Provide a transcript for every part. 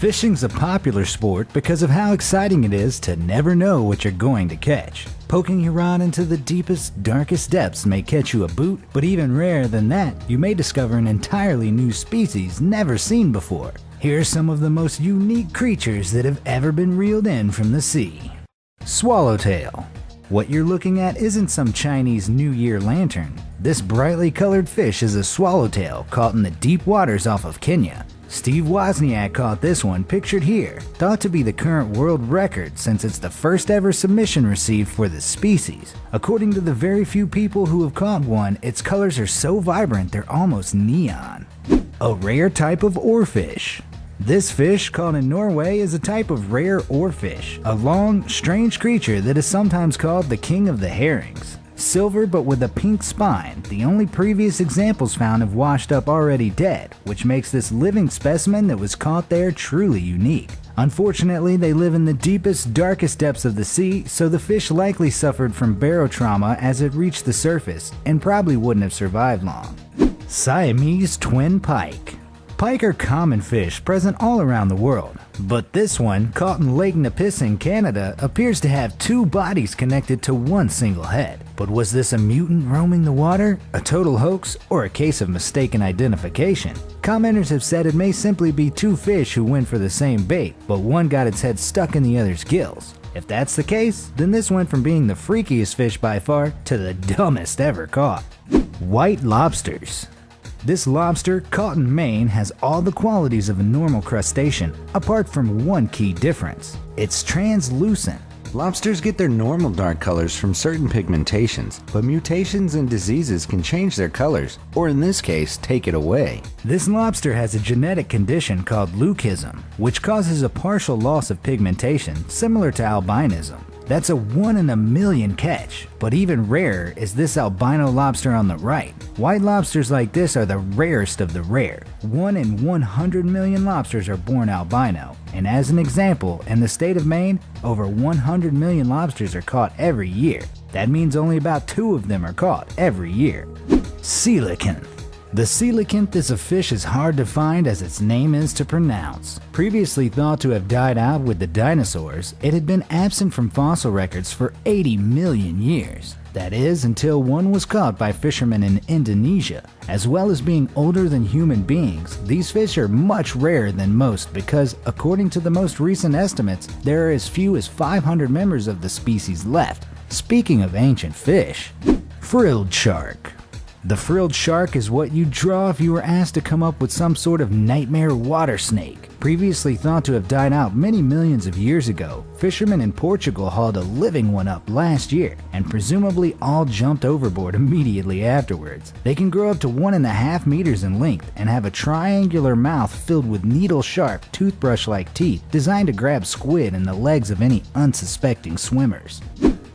Fishing's a popular sport because of how exciting it is to never know what you're going to catch. Poking your rod into the deepest, darkest depths may catch you a boot, but even rarer than that, you may discover an entirely new species never seen before. Here are some of the most unique creatures that have ever been reeled in from the sea. Swallowtail. What you're looking at isn't some Chinese New Year lantern. This brightly colored fish is a swallowtail caught in the deep waters off of Kenya. Steve Wozniak caught this one pictured here, thought to be the current world record since it's the first ever submission received for this species. According to the very few people who have caught one, its colors are so vibrant they're almost neon. A rare type of oarfish. This fish, caught in Norway, is a type of rare oarfish, a long, strange creature that is sometimes called the King of The Herrings. Silver but with a pink spine, the only previous examples found have washed up already dead, which makes this living specimen that was caught there truly unique. Unfortunately, they live in the deepest, darkest depths of the sea, so the fish likely suffered from barotrauma as it reached the surface, and probably wouldn't have survived long. Siamese Twin Pike. Pike are common fish present all around the world, but this one, caught in Lake Nippissing, Canada, appears to have two bodies connected to one single head. But was this a mutant roaming the water, a total hoax, or a case of mistaken identification? Commenters have said it may simply be two fish who went for the same bait, but one got its head stuck in the other's gills. If that's the case, then this went from being the freakiest fish by far to the dumbest ever caught. White lobsters. This lobster, caught in Maine, has all the qualities of a normal crustacean, apart from one key difference. It's translucent. Lobsters get their normal dark colors from certain pigmentations, but mutations and diseases can change their colors, or in this case, take it away. This lobster has a genetic condition called leucism, which causes a partial loss of pigmentation, similar to albinism. That's a 1 in a million catch, but even rarer is this albino lobster on the right. White lobsters like this are the rarest of the rare. 1 in 100 million lobsters are born albino, and as an example, in the state of Maine, over 100 million lobsters are caught every year. That means only about 2 of them are caught every year. Coelacanth. The coelacanth is a fish as hard to find as its name is to pronounce. Previously thought to have died out with the dinosaurs, it had been absent from fossil records for 80 million years. That is, until one was caught by fishermen in Indonesia. As well as being older than human beings, these fish are much rarer than most because, according to the most recent estimates, there are as few as 500 members of the species left. Speaking of ancient fish, frilled shark. The frilled shark is what you'd draw if you were asked to come up with some sort of nightmare water snake. Previously thought to have died out many millions of years ago, fishermen in Portugal hauled a living one up last year, and presumably all jumped overboard immediately afterwards. They can grow up to 1.5 meters in length and have a triangular mouth filled with needle-sharp, toothbrush-like teeth designed to grab squid and the legs of any unsuspecting swimmers.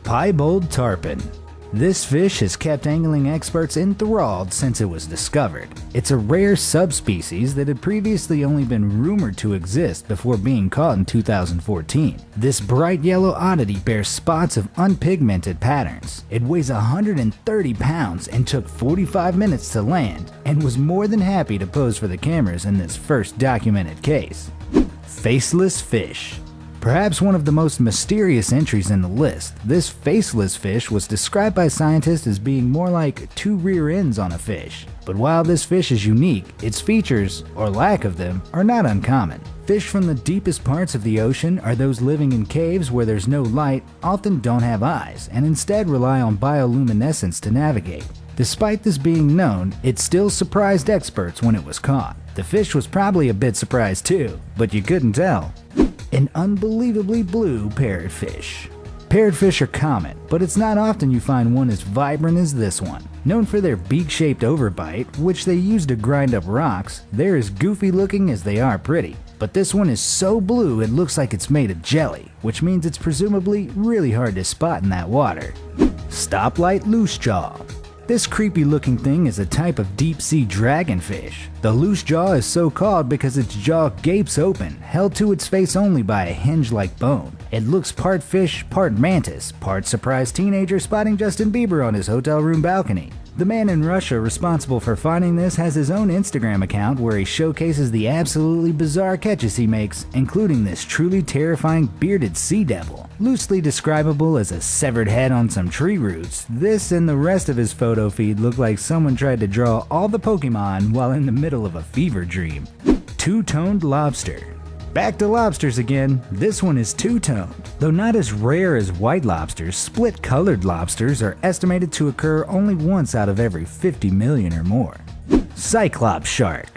Piebold Tarpon. This fish has kept angling experts enthralled since it was discovered. It's a rare subspecies that had previously only been rumored to exist before being caught in 2014. This bright yellow oddity bears spots of unpigmented patterns. It weighs 130 pounds and took 45 minutes to land, and was more than happy to pose for the cameras in this first documented case. Faceless Fish. Perhaps one of the most mysterious entries in the list, this faceless fish was described by scientists as being more like 2 rear ends on a fish. But while this fish is unique, its features, or lack of them, are not uncommon. Fish from the deepest parts of the ocean are those living in caves where there's no light, often don't have eyes, and instead rely on bioluminescence to navigate. Despite this being known, it still surprised experts when it was caught. The fish was probably a bit surprised too, but you couldn't tell. An unbelievably blue parrotfish. Parrotfish are common, but it's not often you find one as vibrant as this one. Known for their beak-shaped overbite, which they use to grind up rocks, they're as goofy looking as they are pretty. But this one is so blue it looks like it's made of jelly, which means it's presumably really hard to spot in that water. Stoplight Loosejaw. This creepy looking thing is a type of deep sea dragonfish. The loose jaw is so called because its jaw gapes open, held to its face only by a hinge-like bone. It looks part fish, part mantis, part surprised teenager spotting Justin Bieber on his hotel room balcony. The man in Russia responsible for finding this has his own Instagram account where he showcases the absolutely bizarre catches he makes, including this truly terrifying bearded sea devil. Loosely describable as a severed head on some tree roots, this and the rest of his photo feed look like someone tried to draw all the Pokemon while in the middle of a fever dream. Two-toned lobster. Back to lobsters again. This one is two-toned. Though not as rare as white lobsters, split-colored lobsters are estimated to occur only once out of every 50 million or more. Cyclops Shark.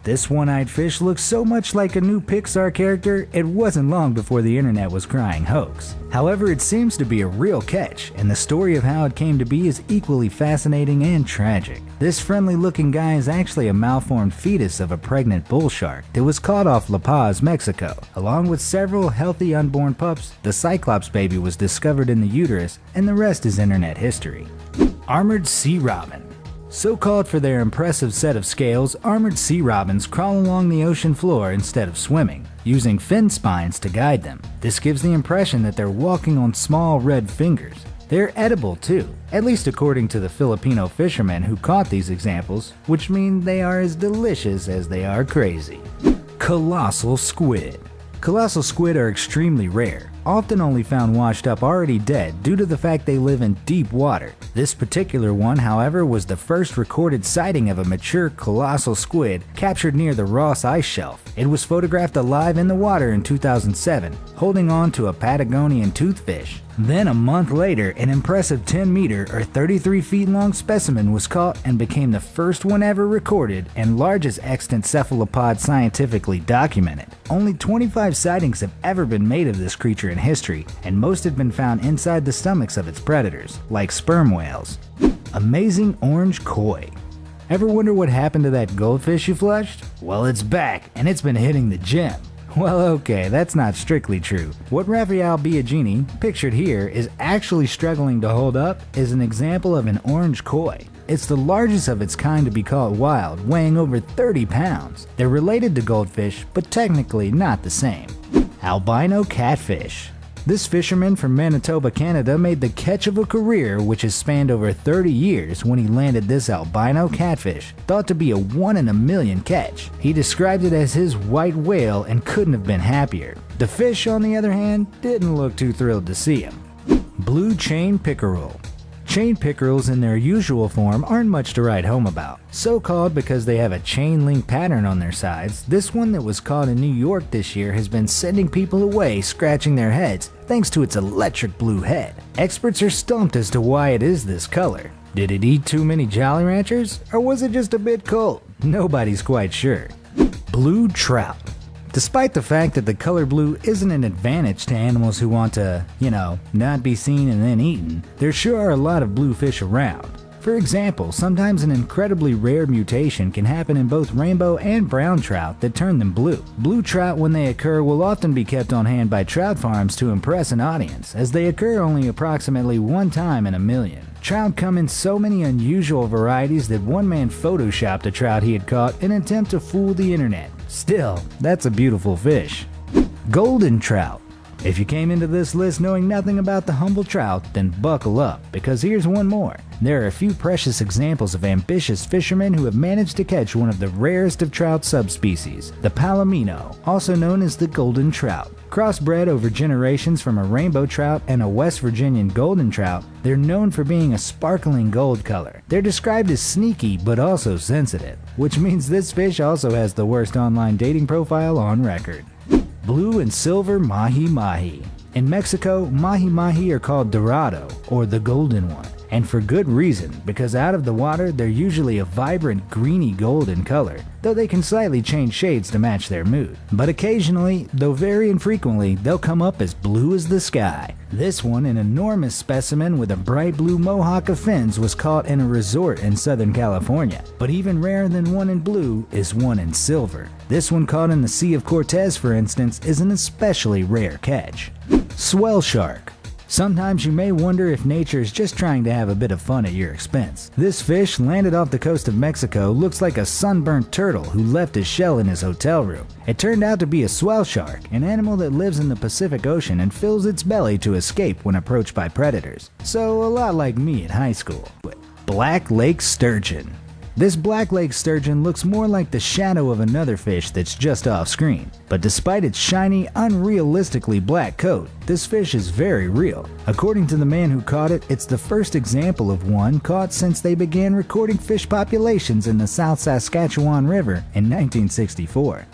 This one-eyed fish looks so much like a new Pixar character, it wasn't long before the internet was crying hoax. However, it seems to be a real catch, and the story of how it came to be is equally fascinating and tragic. This friendly-looking guy is actually a malformed fetus of a pregnant bull shark that was caught off La Paz, Mexico. Along with several healthy unborn pups, the Cyclops baby was discovered in the uterus, and the rest is internet history. Armored sea robin. So called for their impressive set of scales, armored sea robins crawl along the ocean floor instead of swimming, using fin spines to guide them. This gives the impression that they're walking on small red fingers. They're edible too, at least according to the Filipino fishermen who caught these examples, which mean they are as delicious as they are crazy. Colossal squid. Colossal squid are extremely rare, often only found washed up already dead due to the fact they live in deep water. This particular one, however, was the first recorded sighting of a mature colossal squid captured near the Ross Ice Shelf. It was photographed alive in the water in 2007, holding on to a Patagonian toothfish. Then a month later, an impressive 10-meter or 33 feet long specimen was caught and became the first one ever recorded and largest extant cephalopod scientifically documented. Only 25 sightings have ever been made of this creature in history, and most have been found inside the stomachs of its predators, like sperm whales. Amazing orange koi. Ever wonder what happened to that goldfish you flushed? Well, it's back, and it's been hitting the gym. Well, okay, that's not strictly true. What Raphael Biagini, pictured here, is actually struggling to hold up is an example of an orange koi. It's the largest of its kind to be caught wild, weighing over 30 pounds. They're related to goldfish, but technically not the same. Albino catfish. This fisherman from Manitoba, Canada made the catch of a career which has spanned over 30 years when he landed this albino catfish, thought to be a 1 in a million catch. He described it as his white whale and couldn't have been happier. The fish, on the other hand, didn't look too thrilled to see him. Blue chain pickerel. Chain pickerels in their usual form aren't much to write home about. So called because they have a chain link pattern on their sides, this one that was caught in New York this year has been sending people away scratching their heads thanks to its electric blue head. Experts are stumped as to why it is this color. Did it eat too many Jolly Ranchers? Or was it just a bit cold? Nobody's quite sure. Blue trout. Despite the fact that the color blue isn't an advantage to animals who want to, not be seen and then eaten, there sure are a lot of blue fish around. For example, sometimes an incredibly rare mutation can happen in both rainbow and brown trout that turn them blue. Blue trout, when they occur, will often be kept on hand by trout farms to impress an audience, as they occur only approximately one time in a million. Trout come in so many unusual varieties that one man photoshopped a trout he had caught in an attempt to fool the internet. Still, that's a beautiful fish. Golden trout. If you came into this list knowing nothing about the humble trout, then buckle up, because here's one more. There are a few precious examples of ambitious fishermen who have managed to catch one of the rarest of trout subspecies, the palomino, also known as the golden trout. Crossbred over generations from a rainbow trout and a West Virginian golden trout, they're known for being a sparkling gold color. They're described as sneaky but also sensitive, which means this fish also has the worst online dating profile on record. Blue and silver mahi-mahi. In Mexico, mahi-mahi are called dorado, or the golden one, and for good reason, because out of the water they're usually a vibrant greeny golden color, though they can slightly change shades to match their mood. But occasionally, though very infrequently, they'll come up as blue as the sky. This one, an enormous specimen with a bright blue mohawk of fins, was caught in a resort in Southern California. But even rarer than one in blue is one in silver. This one caught in the Sea of Cortez, for instance, is an especially rare catch. Swell shark. Sometimes you may wonder if nature is just trying to have a bit of fun at your expense. This fish, landed off the coast of Mexico, looks like a sunburnt turtle who left his shell in his hotel room. It turned out to be a swell shark, an animal that lives in the Pacific Ocean and fills its belly to escape when approached by predators. So a lot like me in high school. Black Lake Sturgeon. This black lake sturgeon looks more like the shadow of another fish that's just off screen. But despite its shiny, unrealistically black coat, this fish is very real. According to the man who caught it, it's the first example of one caught since they began recording fish populations in the South Saskatchewan River in 1964.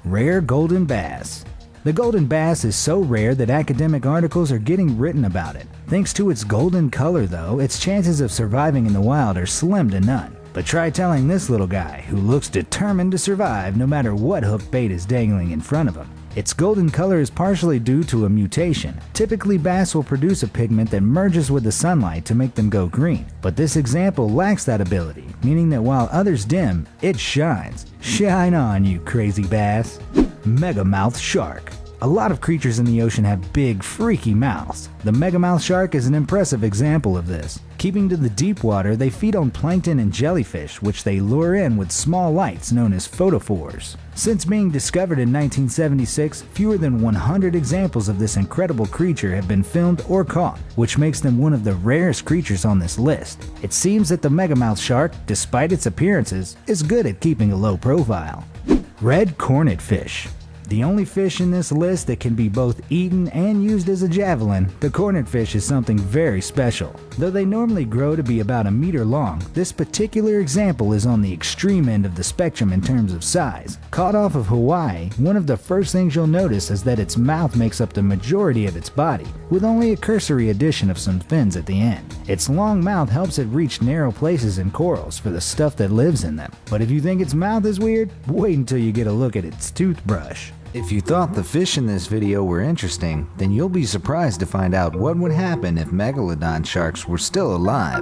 Rare golden bass. The golden bass is so rare that academic articles are getting written about it. Thanks to its golden color though, its chances of surviving in the wild are slim to none. But try telling this little guy, who looks determined to survive no matter what hooked bait is dangling in front of him. Its golden color is partially due to a mutation. Typically, bass will produce a pigment that merges with the sunlight to make them go green. But this example lacks that ability, meaning that while others dim, it shines. Shine on, you crazy bass. Megamouth shark. A lot of creatures in the ocean have big, freaky mouths. The megamouth shark is an impressive example of this. Keeping to the deep water, they feed on plankton and jellyfish, which they lure in with small lights known as photophores. Since being discovered in 1976, fewer than 100 examples of this incredible creature have been filmed or caught, which makes them one of the rarest creatures on this list. It seems that the megamouth shark, despite its appearances, is good at keeping a low profile. Red cornet fish. The only fish in this list that can be both eaten and used as a javelin, the cornet fish is something very special. Though they normally grow to be about a meter long, this particular example is on the extreme end of the spectrum in terms of size. Caught off of Hawaii, one of the first things you'll notice is that its mouth makes up the majority of its body, with only a cursory addition of some fins at the end. Its long mouth helps it reach narrow places in corals for the stuff that lives in them. But if you think its mouth is weird, wait until you get a look at its toothbrush. If you thought the fish in this video were interesting, then you'll be surprised to find out what would happen if megalodon sharks were still alive.